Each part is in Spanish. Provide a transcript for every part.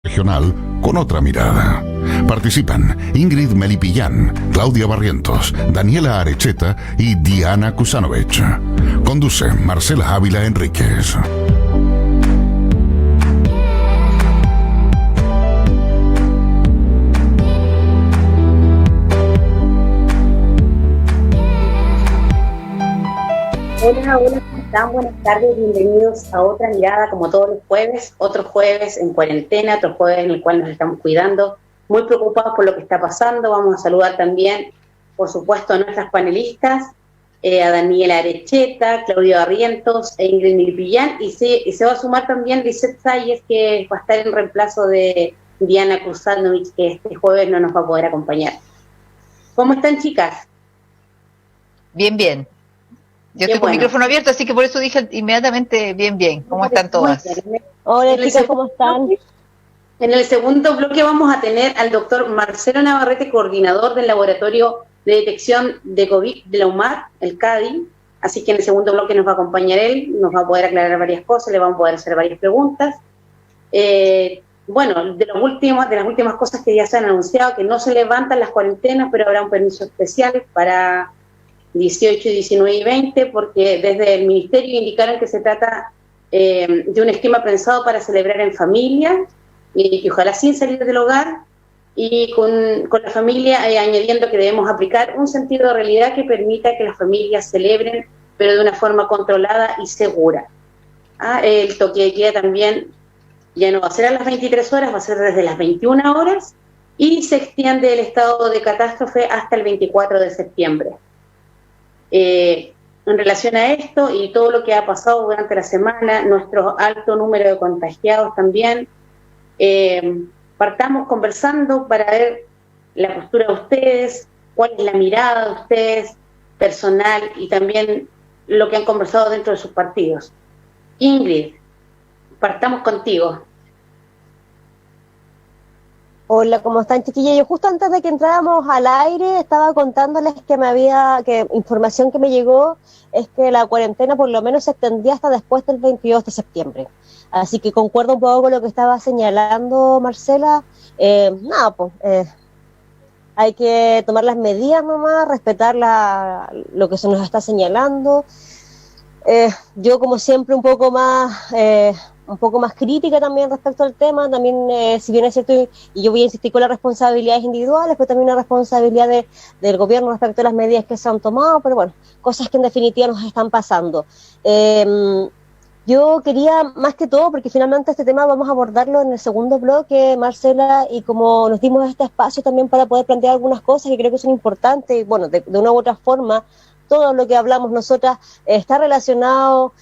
regional con otra mirada. Participan Ingrid Melipillán, Claudia Barrientos, Daniela Arecheta y Diana Kusanovich. Conduce Marcela Ávila Enríquez. Hola, ¿cómo están? Buenas tardes, bienvenidos a otra mirada como todos los jueves, otro jueves en cuarentena, otro jueves en el cual nos estamos cuidando, muy preocupados por lo que está pasando. Vamos a saludar también, por supuesto, a nuestras panelistas, a Daniela Arecheta, Claudia Barrientos e Ingrid Milpillán, y se va a sumar también Lisette Salles, que va a estar en reemplazo de Diana Kusanovich, que este jueves no nos va a poder acompañar. ¿Cómo están, chicas? Bien, bien. Yo tengo el micrófono abierto, así que por eso dije inmediatamente bien. ¿Cómo están todas? Hola, chicas, ¿cómo están? En el segundo bloque vamos a tener al doctor Marcelo Navarrete, coordinador del Laboratorio de Detección de COVID de la UMAR, el CADI. Así que en el segundo bloque nos va a acompañar él, nos va a poder aclarar varias cosas, le vamos a poder hacer varias preguntas. Bueno, de las últimas cosas que ya se han anunciado, que no se levantan las cuarentenas, pero habrá un permiso especial para 18, 19 y 20, porque desde el Ministerio indicaron que se trata de un esquema pensado para celebrar en familia, y ojalá sin salir del hogar, y con la familia añadiendo que debemos aplicar un sentido de realidad que permita que las familias celebren, pero de una forma controlada y segura. El toque de queda también ya no va a ser a las 23 horas, va a ser desde las 21 horas, y se extiende el estado de catástrofe hasta el 24 de septiembre. En relación a esto y todo lo que ha pasado durante la semana, nuestro alto número de contagiados también, partamos conversando para ver la postura de ustedes, cuál es la mirada de ustedes personal y también lo que han conversado dentro de sus partidos. Ingrid, partamos contigo. Hola, ¿cómo están, chiquillas? Yo justo antes de que entráramos al aire estaba contándoles que información que me llegó es que la cuarentena por lo menos se extendía hasta después del 22 de septiembre. Así que concuerdo un poco con lo que estaba señalando Marcela. Hay que tomar las medidas nomás, respetar lo que se nos está señalando. Yo, como siempre, un poco más crítica también respecto al tema, también si bien es cierto, y yo voy a insistir con las responsabilidades individuales, pero también la responsabilidad del gobierno respecto a las medidas que se han tomado, pero bueno, cosas que en definitiva nos están pasando. Yo quería, más que todo, porque finalmente este tema vamos a abordarlo en el segundo bloque, Marcela, y como nos dimos este espacio también para poder plantear algunas cosas que creo que son importantes, y bueno, de una u otra forma, todo lo que hablamos nosotras está relacionado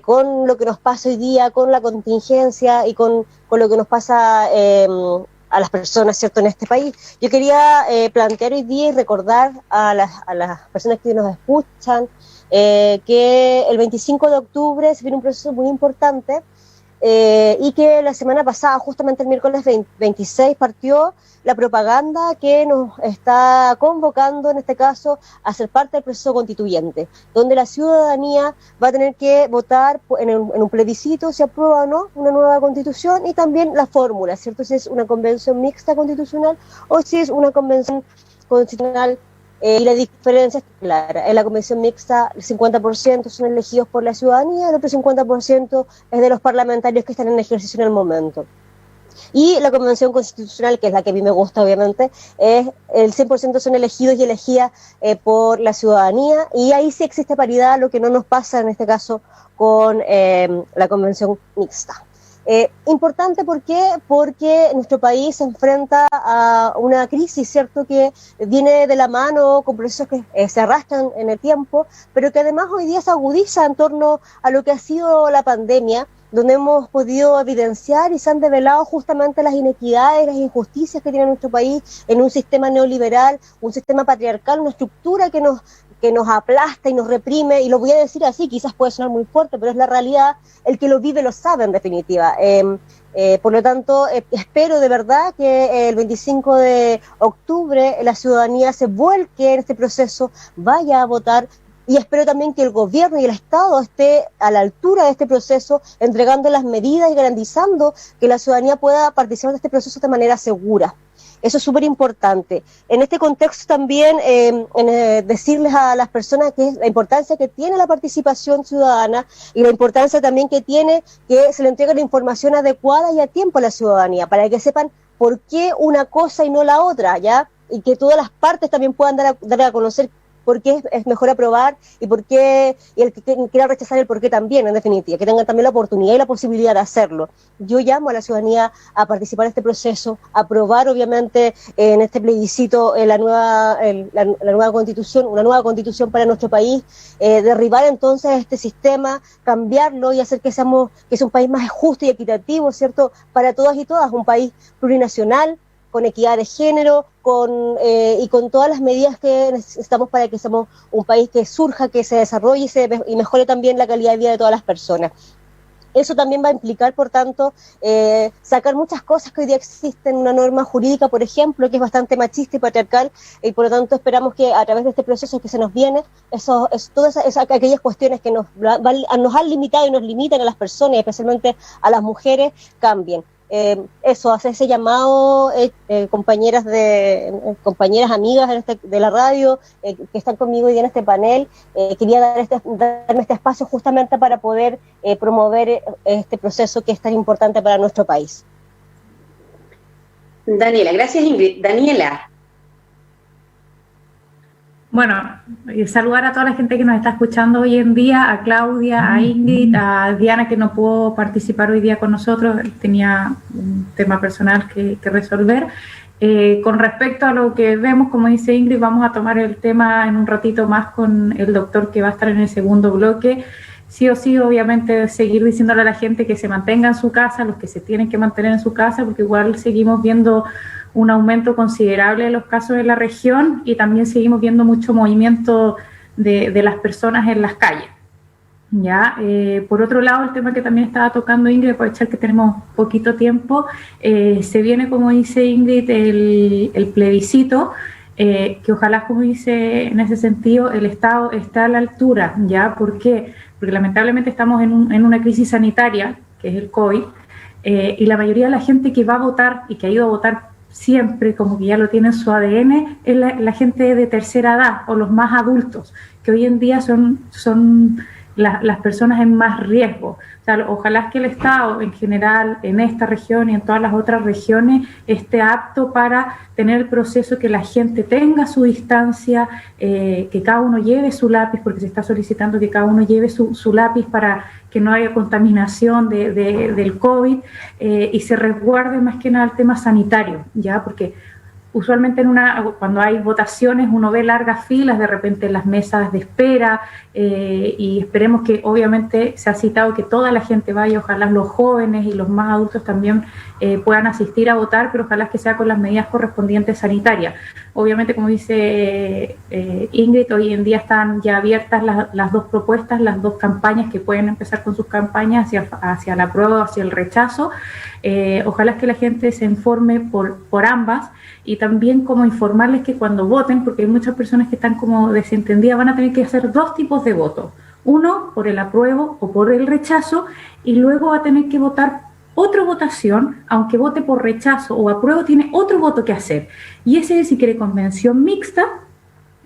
con lo que nos pasa hoy día, con la contingencia y con lo que nos pasa a las personas, ¿cierto?, en este país. Yo quería plantear hoy día y recordar a las personas que nos escuchan que el 25 de octubre se viene un proceso muy importante y que la semana pasada, justamente el miércoles 26, partió la propaganda que nos está convocando, en este caso, a ser parte del proceso constituyente, donde la ciudadanía va a tener que votar en un plebiscito si aprueba o no una nueva constitución, y también la fórmula, ¿cierto?, si es una convención mixta constitucional o si es una convención constitucional. Y la diferencia es clara. En la convención mixta el 50% son elegidos por la ciudadanía, el otro 50% es de los parlamentarios que están en ejercicio en el momento. Y la convención constitucional, que es la que a mí me gusta obviamente, es el 100% son elegidos y elegidas por la ciudadanía, y ahí sí existe paridad, lo que no nos pasa en este caso con la convención mixta. Importante, ¿por qué? Porque nuestro país se enfrenta a una crisis, ¿cierto?, que viene de la mano con procesos que se arrastran en el tiempo, pero que además hoy día se agudiza en torno a lo que ha sido la pandemia, donde hemos podido evidenciar y se han develado justamente las inequidades, las injusticias que tiene nuestro país en un sistema neoliberal, un sistema patriarcal, una estructura que nos aplasta y nos reprime, y lo voy a decir así, quizás puede sonar muy fuerte, pero es la realidad, el que lo vive lo sabe en definitiva. Por lo tanto, espero de verdad que el 25 de octubre la ciudadanía se vuelque en este proceso, vaya a votar, y espero también que el gobierno y el Estado esté a la altura de este proceso, entregando las medidas y garantizando que la ciudadanía pueda participar de este proceso de manera segura. Eso es súper importante. En este contexto también decirles a las personas que es la importancia que tiene la participación ciudadana y la importancia también que tiene que se le entregue la información adecuada y a tiempo a la ciudadanía, para que sepan por qué una cosa y no la otra, ¿ya? Y que todas las partes también puedan dar a conocer por qué es mejor aprobar y por qué, y el que quiera rechazar el por qué también, en definitiva, que tengan también la oportunidad y la posibilidad de hacerlo. Yo llamo a la ciudadanía a participar en este proceso, a aprobar obviamente en este plebiscito la nueva constitución, una nueva constitución para nuestro país, derribar entonces este sistema, cambiarlo y hacer que sea un país más justo y equitativo, ¿cierto?, para todas y todas, un país plurinacional, con equidad de género, y con todas las medidas que necesitamos para que seamos un país que surja, que se desarrolle y mejore también la calidad de vida de todas las personas. Eso también va a implicar, por tanto, sacar muchas cosas que hoy día existen, una norma jurídica, por ejemplo, que es bastante machista y patriarcal, y por lo tanto esperamos que a través de este proceso que se nos viene, todas aquellas cuestiones que nos han limitado y nos limitan a las personas, especialmente a las mujeres, cambien. Hacer ese llamado, compañeras, amigas de la radio que están conmigo hoy día en este panel, quería darme este espacio justamente para poder promover este proceso que es tan importante para nuestro país. Daniela, gracias Ingrid. Daniela. Bueno, saludar a toda la gente que nos está escuchando hoy en día, a Claudia, a Ingrid, a Diana, que no pudo participar hoy día con nosotros, tenía un tema personal que resolver. Con respecto a lo que vemos, como dice Ingrid, vamos a tomar el tema en un ratito más con el doctor que va a estar en el segundo bloque. Sí o sí, obviamente, seguir diciéndole a la gente que se mantenga en su casa, los que se tienen que mantener en su casa, porque igual seguimos viendo un aumento considerable de los casos en la región y también seguimos viendo mucho movimiento de las personas en las calles. ¿Ya? Por otro lado, el tema que también estaba tocando Ingrid, aprovechar que tenemos poquito tiempo, se viene, como dice Ingrid, el plebiscito, que ojalá, como dice en ese sentido, el Estado está a la altura. ¿Ya? ¿Por qué? Porque lamentablemente estamos en una crisis sanitaria, que es el COVID, y la mayoría de la gente que va a votar y que ha ido a votar siempre, como que ya lo tiene en su ADN, es la gente de tercera edad o los más adultos, que hoy en día son las personas en más riesgo. O sea, ojalá que el Estado en general, en esta región y en todas las otras regiones, esté apto para tener el proceso, que la gente tenga su distancia, que cada uno lleve su lápiz, porque se está solicitando que cada uno lleve su lápiz para que no haya contaminación del COVID, y se resguarde más que nada el tema sanitario, ¿ya? Porque usualmente cuando hay votaciones uno ve largas filas de repente en las mesas de espera, y esperemos que obviamente se ha citado que toda la gente vaya, ojalá los jóvenes y los más adultos también puedan asistir a votar, pero ojalá que sea con las medidas correspondientes sanitarias. Obviamente, como dice Ingrid, hoy en día están ya abiertas las dos propuestas, las dos campañas, que pueden empezar con sus campañas hacia la prueba, hacia el rechazo. Ojalá que la gente se informe por ambas, y también como informarles que cuando voten, porque hay muchas personas que están como desentendidas, van a tener que hacer dos tipos de votos, uno por el apruebo o por el rechazo, y luego va a tener que votar otra votación, aunque vote por rechazo o apruebo, tiene otro voto que hacer, y ese es si quiere convención mixta,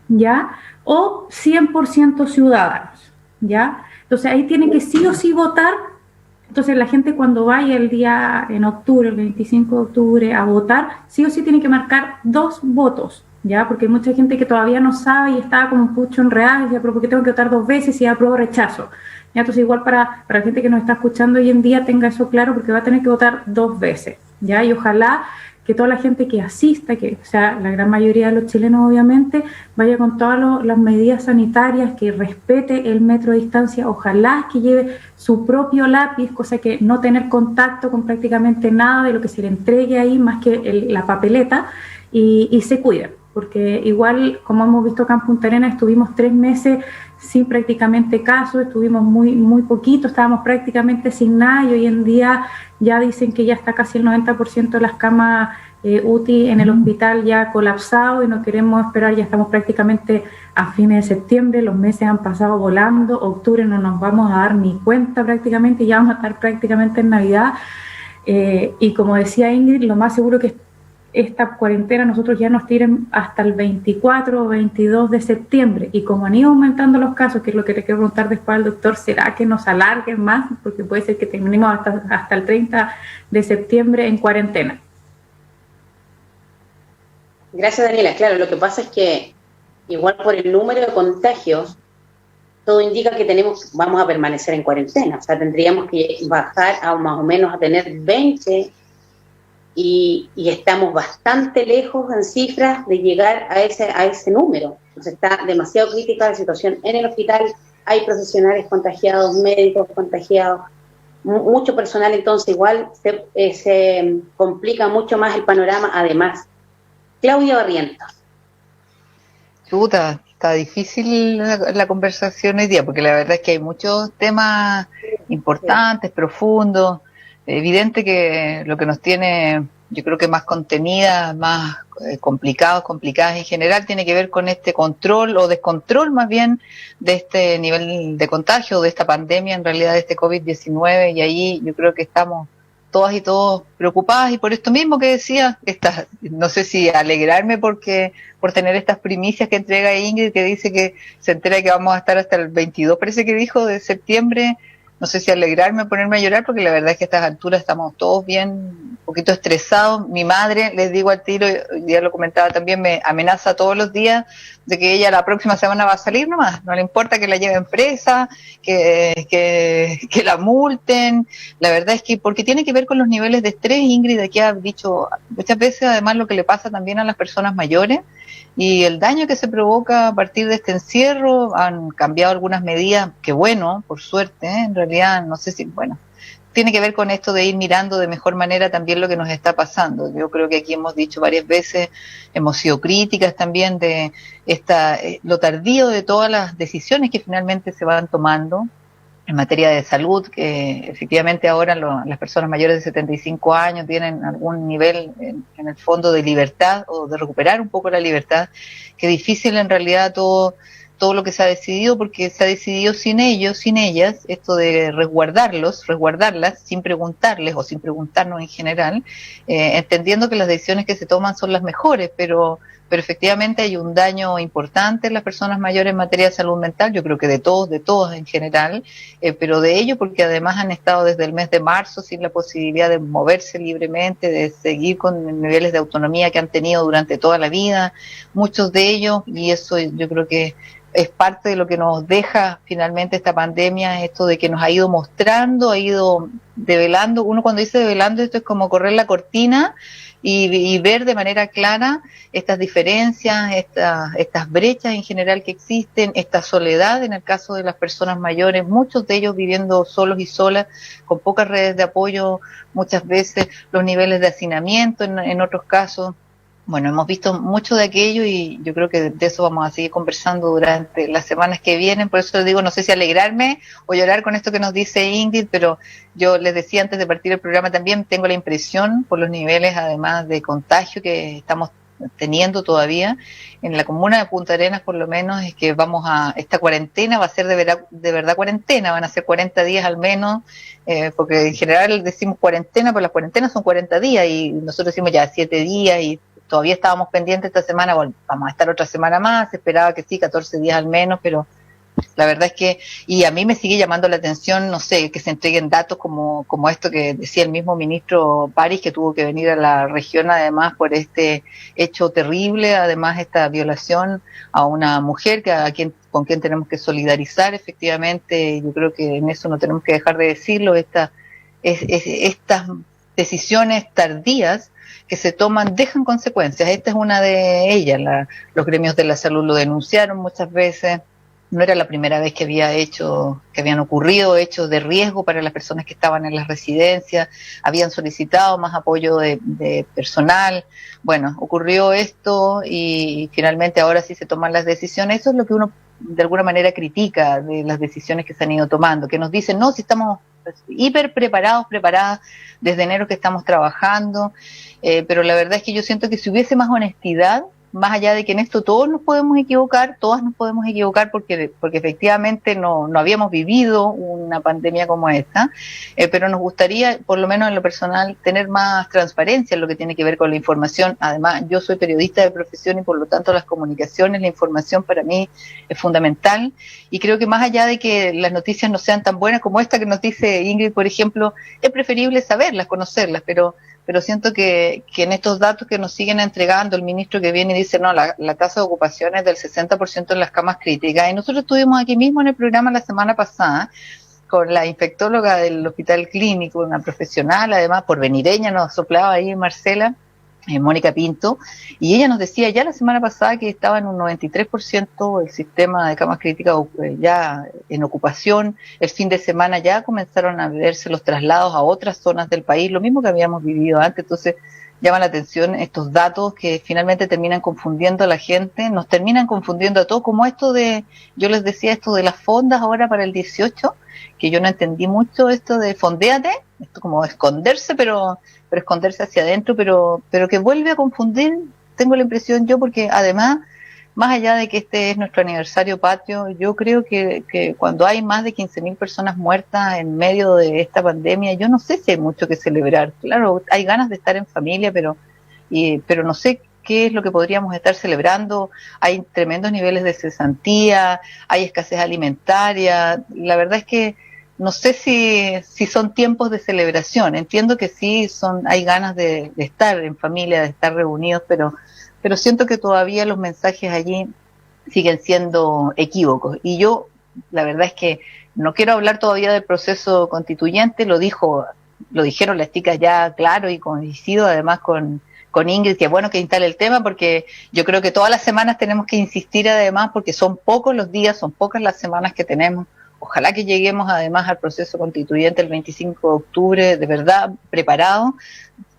¿ya? O 100% ciudadanos, ¿ya? Entonces ahí tienen que sí o sí votar. Entonces la gente cuando vaya el día en octubre, el 25 de octubre, a votar, sí o sí tiene que marcar dos votos, ¿ya? Porque hay mucha gente que todavía no sabe y está como un pucho enredado y dice, pero ¿por qué tengo que votar dos veces si apruebo o rechazo? ¿Ya? Entonces igual para la gente que nos está escuchando hoy en día tenga eso claro, porque va a tener que votar dos veces, ¿ya? Y ojalá que toda la gente que asista, o sea, la gran mayoría de los chilenos obviamente, vaya con todas las medidas sanitarias, que respete el metro de distancia, ojalá que lleve su propio lápiz, cosa que no tener contacto con prácticamente nada de lo que se le entregue ahí, más que la papeleta, y se cuiden, porque igual, como hemos visto acá en Punta Arenas, estuvimos 3 meses sin prácticamente casos, estuvimos muy poquito, estábamos prácticamente sin nada, y hoy en día ya dicen que ya está casi el 90% de las camas UTI en el hospital ya colapsado, y no queremos esperar, ya estamos prácticamente a fines de septiembre, los meses han pasado volando, octubre no nos vamos a dar ni cuenta prácticamente, ya vamos a estar prácticamente en Navidad, y como decía Ingrid, lo más seguro que esta cuarentena nosotros ya nos tiren hasta el 24 o 22 de septiembre, y como han ido aumentando los casos, que es lo que le quiero preguntar después al doctor, ¿será que nos alarguen más? Porque puede ser que terminemos hasta el 30 de septiembre en cuarentena. Gracias, Daniela. Claro, lo que pasa es que igual por el número de contagios, todo indica que vamos a permanecer en cuarentena, o sea, tendríamos que bajar a más o menos a tener 20, y estamos bastante lejos en cifras de llegar a ese número. Entonces está demasiado crítica la situación en el hospital, hay profesionales contagiados, médicos contagiados, mucho personal, entonces igual se complica mucho más el panorama. Además, Claudia Barrientos. Chuta, está difícil la conversación hoy día, porque la verdad es que hay muchos temas importantes, profundos. Evidente que lo que nos tiene, yo creo que más contenidas, más complicadas en general, tiene que ver con este control o descontrol más bien de este nivel de contagio, de esta pandemia, en realidad de este COVID-19, y ahí yo creo que estamos todas y todos preocupadas, y por esto mismo que decía, no sé si alegrarme por tener estas primicias que entrega Ingrid, que dice que se entera que vamos a estar hasta el 22, parece que dijo, de septiembre. No sé si alegrarme o ponerme a llorar, porque la verdad es que a estas alturas estamos todos bien, un poquito estresados. Mi madre, les digo al tiro, ya lo comentaba también, me amenaza todos los días de que ella la próxima semana va a salir nomás. No le importa que la lleven presa, que la multen. La verdad es que, porque tiene que ver con los niveles de estrés, Ingrid aquí ha dicho muchas veces, además, lo que le pasa también a las personas mayores, y el daño que se provoca a partir de este encierro. Han cambiado algunas medidas, que bueno, por suerte, en realidad no sé si, bueno, tiene que ver con esto de ir mirando de mejor manera también lo que nos está pasando. Yo creo que aquí hemos dicho varias veces, hemos sido críticas también de lo tardío de todas las decisiones que finalmente se van tomando en materia de salud, que efectivamente ahora las personas mayores de 75 años tienen algún nivel en el fondo de libertad, o de recuperar un poco la libertad, que difícil en realidad todo lo que se ha decidido, porque se ha decidido sin ellos, sin ellas, esto de resguardarlas, sin preguntarles o sin preguntarnos en general, entendiendo que las decisiones que se toman son las mejores, pero efectivamente hay un daño importante en las personas mayores en materia de salud mental, yo creo que de todos en general, pero de ello porque además han estado desde el mes de marzo sin la posibilidad de moverse libremente, de seguir con niveles de autonomía que han tenido durante toda la vida, muchos de ellos, y eso yo creo que es parte de lo que nos deja finalmente esta pandemia, esto de que nos ha ido mostrando, ha ido develando. Uno cuando dice develando, esto es como correr la cortina y ver de manera clara estas diferencias, estas brechas en general que existen, esta soledad en el caso de las personas mayores, muchos de ellos viviendo solos y solas, con pocas redes de apoyo, muchas veces los niveles de hacinamiento en otros casos. Bueno, hemos visto mucho de aquello, y yo creo que de eso vamos a seguir conversando durante las semanas que vienen. Por eso les digo, no sé si alegrarme o llorar con esto que nos dice Ingrid, pero yo les decía antes de partir el programa también, tengo la impresión, por los niveles además de contagio que estamos teniendo todavía en la comuna de Punta Arenas, por lo menos, es que esta cuarentena va a ser de verdad cuarentena, van a ser 40 días al menos, porque en general decimos cuarentena, pero las cuarentenas son 40 días, y nosotros decimos ya 7 días, y todavía estábamos pendientes esta semana, bueno, vamos a estar otra semana más, esperaba que sí, 14 días al menos, pero la verdad es que, y a mí me sigue llamando la atención, no sé, que se entreguen datos como esto que decía el mismo ministro París, que tuvo que venir a la región además por este hecho terrible, además esta violación a una mujer con quien tenemos que solidarizar efectivamente. Yo creo que en eso no tenemos que dejar de decirlo, estas decisiones tardías que se toman dejan consecuencias. Esta es una de ellas. Los gremios de la salud lo denunciaron muchas veces. no era la primera vez que habían ocurrido hechos de riesgo para las personas que estaban en las residencias, habían solicitado más apoyo de personal. Bueno, ocurrió esto y finalmente ahora sí se toman las decisiones. Eso es lo que uno de alguna manera critica de las decisiones que se han ido tomando, que nos dicen, no, si estamos hiper preparadas desde enero que estamos trabajando, pero la verdad es que yo siento que si hubiese más honestidad, más allá de que en esto todas nos podemos equivocar porque efectivamente no habíamos vivido una pandemia como esta, pero nos gustaría, por lo menos en lo personal, tener más transparencia en lo que tiene que ver con la información. Además, yo soy periodista de profesión y por lo tanto las comunicaciones, la información para mí es fundamental, y creo que más allá de que las noticias no sean tan buenas como esta que nos dice Ingrid, por ejemplo, es preferible saberlas, conocerlas, pero siento que en estos datos que nos siguen entregando, el ministro que viene y dice, no, la tasa de ocupación es del 60% en las camas críticas, y nosotros estuvimos aquí mismo en el programa la semana pasada con la infectóloga del hospital clínico, una profesional, además porvenireña, nos soplaba ahí Marcela, Mónica Pinto, y ella nos decía ya la semana pasada que estaba en un 93% el sistema de camas críticas ya en ocupación. El fin de semana ya comenzaron a verse los traslados a otras zonas del país, lo mismo que habíamos vivido antes. Entonces llama la atención estos datos que finalmente terminan confundiendo a la gente, nos terminan confundiendo a todos, como esto de, yo les decía esto de las fondas ahora para el 18, que yo no entendí mucho esto de fondéate, esto como esconderse, pero esconderse hacia adentro, pero que vuelve a confundir, tengo la impresión yo, porque además, más allá de que este es nuestro aniversario patrio, yo creo que cuando hay más de 15.000 personas muertas en medio de esta pandemia, yo no sé si hay mucho que celebrar. Claro, hay ganas de estar en familia, pero no sé qué es lo que podríamos estar celebrando. Hay tremendos niveles de cesantía, hay escasez alimentaria. La verdad es que no sé si son tiempos de celebración. Entiendo que sí, hay ganas de estar en familia, de estar reunidos, pero siento que todavía los mensajes allí siguen siendo equívocos. Y yo, la verdad es que no quiero hablar todavía del proceso constituyente, lo dijeron las chicas ya claro, y coincido además con Ingrid, que es bueno que instale el tema, porque yo creo que todas las semanas tenemos que insistir además, porque son pocos los días, son pocas las semanas que tenemos. Ojalá que lleguemos además al proceso constituyente el 25 de octubre, de verdad, preparado.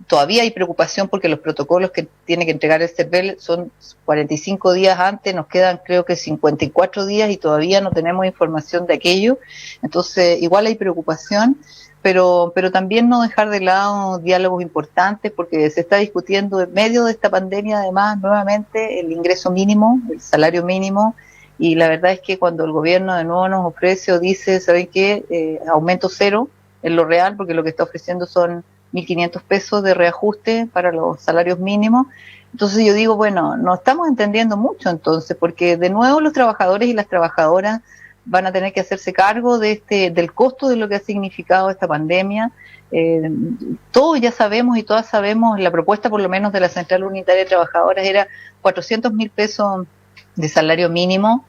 Todavía hay preocupación porque los protocolos que tiene que entregar el CERVEL son 45 días antes, nos quedan creo que 54 días y todavía no tenemos información de aquello. Entonces, igual hay preocupación, pero también no dejar de lado diálogos importantes, porque se está discutiendo en medio de esta pandemia además nuevamente el ingreso mínimo, el salario mínimo. Y la verdad es que cuando el gobierno de nuevo nos ofrece o dice, ¿saben qué? Aumento cero en lo real, porque lo que está ofreciendo son 1.500 pesos de reajuste para los salarios mínimos. Entonces yo digo, bueno, no estamos entendiendo mucho entonces, porque de nuevo los trabajadores y las trabajadoras van a tener que hacerse cargo del costo de lo que ha significado esta pandemia. Todos ya sabemos y todas sabemos, la propuesta por lo menos de la Central Unitaria de Trabajadoras era 400.000 pesos de salario mínimo,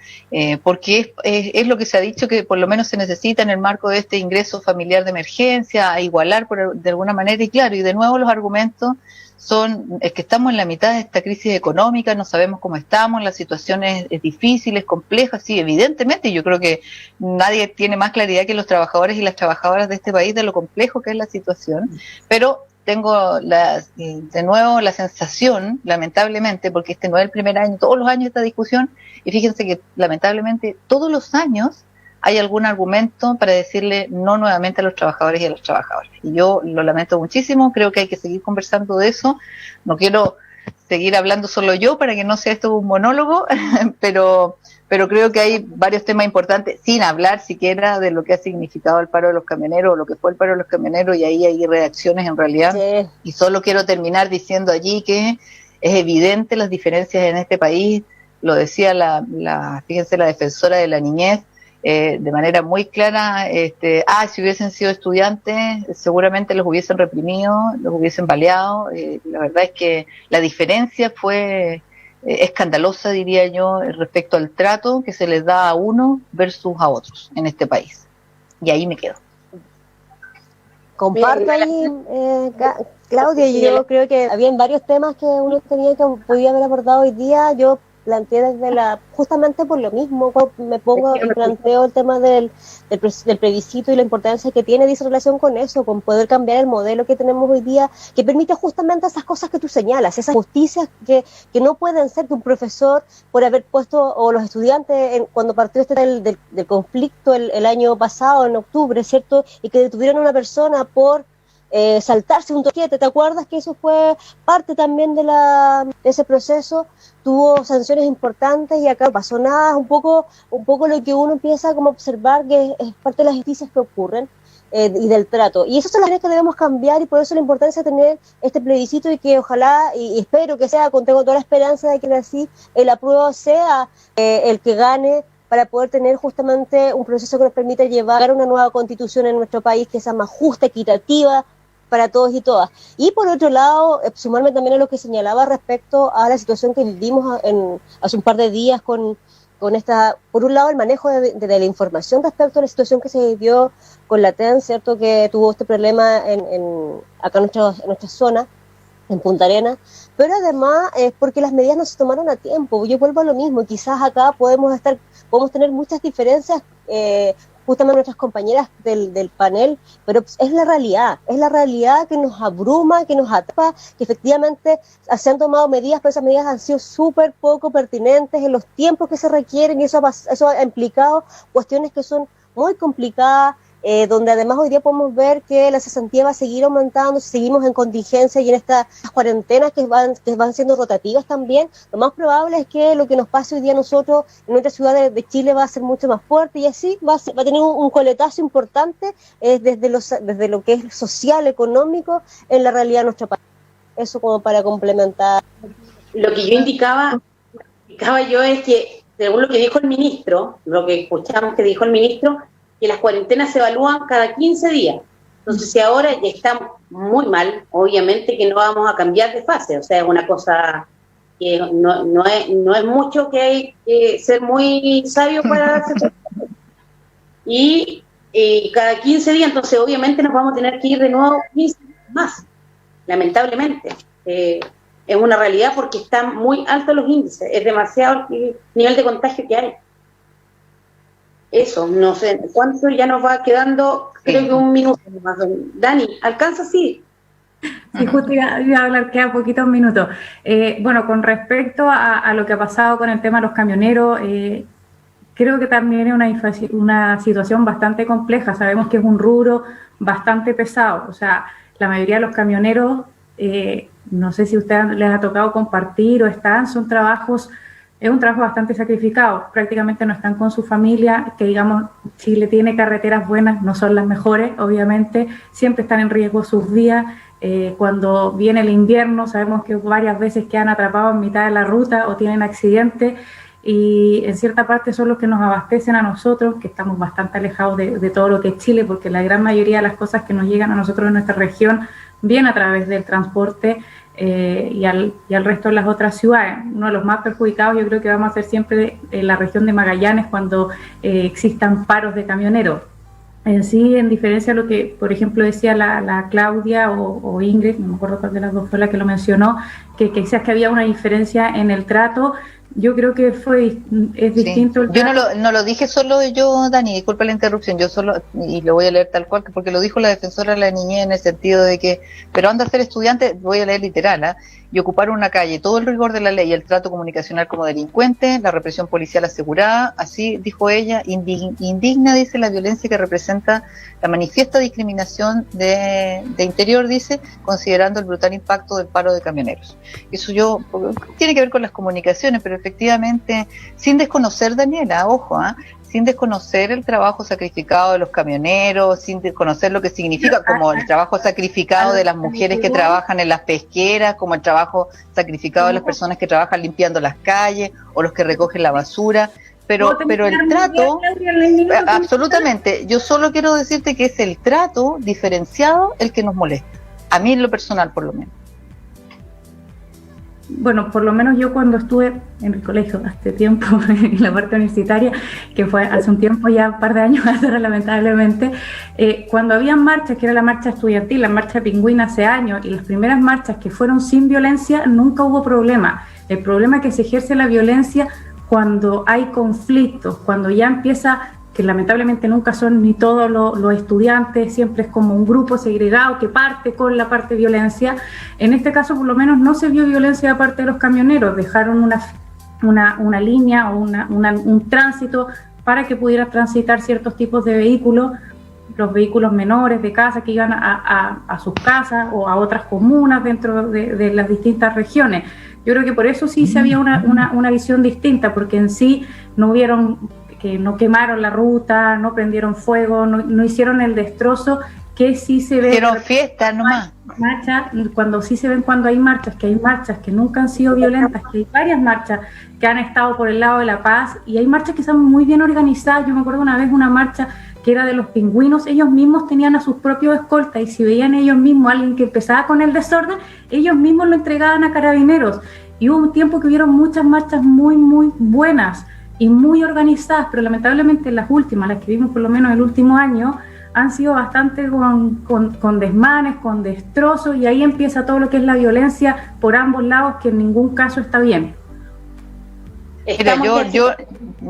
porque es lo que se ha dicho que por lo menos se necesita en el marco de este ingreso familiar de emergencia, a igualar de alguna manera. Y claro, y de nuevo los argumentos son, es que estamos en la mitad de esta crisis económica, no sabemos cómo estamos, la situación es difícil, es compleja, sí, evidentemente, yo creo que nadie tiene más claridad que los trabajadores y las trabajadoras de este país de lo complejo que es la situación, pero tengo de nuevo la sensación, lamentablemente, porque este no es el primer año, todos los años esta discusión, y fíjense que lamentablemente todos los años hay algún argumento para decirle no nuevamente a los trabajadores y a las trabajadoras. Y yo lo lamento muchísimo, creo que hay que seguir conversando de eso, no quiero seguir hablando solo yo para que no sea esto un monólogo, pero creo que hay varios temas importantes, sin hablar siquiera de lo que ha significado el paro de los camioneros, o lo que fue el paro de los camioneros, y ahí hay reacciones en realidad. Sí. Y solo quiero terminar diciendo allí que es evidente las diferencias en este país, lo decía fíjense, la defensora de la niñez, de manera muy clara, si hubiesen sido estudiantes, seguramente los hubiesen reprimido, los hubiesen baleado. La verdad es que la diferencia fue escandalosa, diría yo, respecto al trato que se les da a uno versus a otros en este país. Y ahí me quedo. Comparto ahí, Claudia, yo creo que habían varios temas que uno podía haber abordado hoy día. Yo planteé justamente por lo mismo, me pongo y planteo el tema del plebiscito y la importancia que tiene, dice relación con eso, con poder cambiar el modelo que tenemos hoy día, que permite justamente esas cosas que tú señalas, esas justicias que no pueden ser, que un profesor, por haber puesto, o los estudiantes, cuando partió del conflicto el año pasado, en octubre, ¿cierto? Y que detuvieron a una persona por saltarse un toquete, ¿te acuerdas que eso fue parte también de ese proceso? Tuvo sanciones importantes y acá no pasó nada, un poco lo que uno empieza como a observar, que es parte de las injusticias que ocurren y del trato. Y esas son las cosas que debemos cambiar, y por eso la importancia de tener este plebiscito, y que ojalá, y espero que sea, tengo toda la esperanza de que así el apruebo sea el que gane, para poder tener justamente un proceso que nos permita llevar a una nueva constitución en nuestro país que sea más justa, equitativa, para todos y todas. Y por otro lado, sumarme también a lo que señalaba respecto a la situación que vivimos hace un par de días con esta, por un lado, el manejo de la información respecto a la situación que se vivió con la TEN, ¿cierto?, que tuvo este problema acá en nuestra zona, en Punta Arenas, pero además es porque las medidas no se tomaron a tiempo. Yo vuelvo a lo mismo, quizás acá podemos tener muchas diferencias, justamente nuestras compañeras del panel, pero es la realidad que nos abruma, que nos atrapa, que efectivamente se han tomado medidas, pero esas medidas han sido súper poco pertinentes en los tiempos que se requieren, y eso ha implicado cuestiones que son muy complicadas, donde además hoy día podemos ver que la cesantía va a seguir aumentando, si seguimos en contingencia y en estas cuarentenas que van siendo rotativas también. Lo más probable es que lo que nos pase hoy día a nosotros en nuestra ciudad de Chile va a ser mucho más fuerte, y así va a tener un coletazo importante desde lo que es social, económico, en la realidad de nuestro país. Eso como para complementar. Lo que yo indicaba yo es que, según lo que dijo el ministro, lo que escuchamos que dijo el ministro, que las cuarentenas se evalúan cada 15 días. Entonces, si ahora ya está muy mal, obviamente que no vamos a cambiar de fase. O sea, es una cosa que no es mucho, que hay que ser muy sabio para hacer. Y cada 15 días, entonces obviamente nos vamos a tener que ir de nuevo 15 días más, lamentablemente. Es una realidad, porque están muy altos los índices, es demasiado el nivel de contagio que hay. Eso, no sé cuánto ya nos va quedando, creo que un minuto más. Dani, ¿alcanza? Sí. Sí, justo iba a hablar, queda poquitos minutos. Bueno, con respecto a lo que ha pasado con el tema de los camioneros, creo que también es una situación bastante compleja. Sabemos que es un rubro bastante pesado. O sea, la mayoría de los camioneros, no sé si a ustedes les ha tocado compartir o es un trabajo bastante sacrificado. Prácticamente no están con su familia, que digamos, Chile tiene carreteras buenas, no son las mejores, obviamente, siempre están en riesgo sus vías. Cuando viene el invierno, sabemos que varias veces quedan atrapados en mitad de la ruta o tienen accidentes, y en cierta parte son los que nos abastecen a nosotros, que estamos bastante alejados de todo lo que es Chile, porque la gran mayoría de las cosas que nos llegan a nosotros en nuestra región vienen a través del transporte, y al resto de las otras ciudades. Uno de los más perjudicados yo creo que vamos a ser siempre la región de Magallanes, cuando existan paros de camioneros. En sí, en diferencia a lo que, por ejemplo, decía la Claudia o Ingrid, no me acuerdo cuál de las dos fue la que lo mencionó, que quizás que había una diferencia en el trato. Yo creo que es distinto. Sí. Yo no lo dije solo yo, Dani, disculpa la interrupción, yo solo, y lo voy a leer tal cual, porque lo dijo la defensora de la niñez, en el sentido de que, pero anda a ser estudiante, voy a leer literal, y ocupar una calle, todo el rigor de la ley, el trato comunicacional como delincuente, la represión policial asegurada, así dijo ella, indigna, dice, la violencia que representa la manifiesta discriminación de Interior, dice, considerando el brutal impacto del paro de camioneros. Eso tiene que ver con las comunicaciones, pero efectivamente, sin desconocer, Daniela, ojo, sin desconocer el trabajo sacrificado de los camioneros, sin desconocer lo que significa, como el trabajo sacrificado de las mujeres que trabajan en las pesqueras, como el trabajo sacrificado de las personas que trabajan limpiando las calles o los que recogen la basura. Pero el trato, absolutamente, yo solo quiero decirte que es el trato diferenciado el que nos molesta, a mí en lo personal por lo menos. bueno, por lo menos yo cuando estuve en el colegio hace tiempo, en la parte universitaria, que fue hace un tiempo ya, un par de años atrás lamentablemente, cuando había marchas, que era la marcha estudiantil, la marcha pingüina hace años, y las primeras marchas que fueron sin violencia, nunca hubo problema. El problema es que se ejerce la violencia cuando hay conflictos, cuando ya empieza, que lamentablemente nunca son ni todos los estudiantes, siempre es como un grupo segregado que parte con la parte de violencia. En este caso, por lo menos, no se vio violencia de parte de los camioneros, dejaron una línea o un tránsito para que pudiera transitar ciertos tipos de vehículos, los vehículos menores de casa que iban a sus casas o a otras comunas dentro de las distintas regiones. Yo creo que por eso sí se había una visión distinta, porque en sí no hubieron, que no quemaron la ruta, no prendieron fuego, no hicieron el destrozo que sí se ve. Hicieron fiesta nomás. Cuando sí se ven cuando hay marchas que nunca han sido violentas, que hay varias marchas que han estado por el lado de la paz, y hay marchas que están muy bien organizadas. Yo me acuerdo una vez una marcha que era de los pingüinos, ellos mismos tenían a sus propios escoltas, y si veían ellos mismos a alguien que empezaba con el desorden, ellos mismos lo entregaban a carabineros. Y hubo un tiempo que hubieron muchas marchas muy, muy buenas y muy organizadas, pero lamentablemente las últimas, las que vimos por lo menos el último año, han sido bastante con desmanes, con destrozos, y ahí empieza todo lo que es la violencia por ambos lados, que en ningún caso está bien. Mira,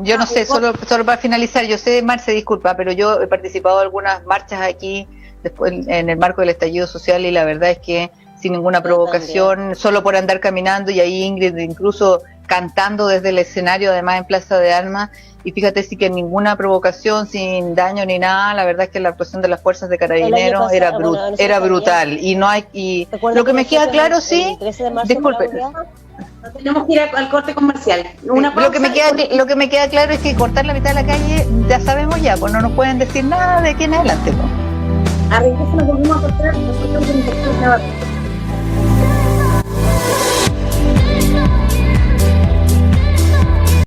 yo no sé, solo para finalizar, yo sé, Marce, disculpa, pero yo he participado en algunas marchas aquí después en el marco del estallido social, y la verdad es que sin ninguna provocación, solo por andar caminando, y ahí Ingrid incluso cantando desde el escenario, además en Plaza de Armas, y fíjate, sí que ninguna provocación, sin daño ni nada. La verdad es que la actuación de las fuerzas de carabineros era brutal, y no hay, y lo que me queda claro, sí, disculpe, tenemos que ir al corte comercial. Lo que me queda claro es que cortar la mitad de la calle, ya sabemos ya, pues no nos pueden decir nada de aquí en adelante, pues. A regreso nos volvimos a cortar, nosotros tenemos que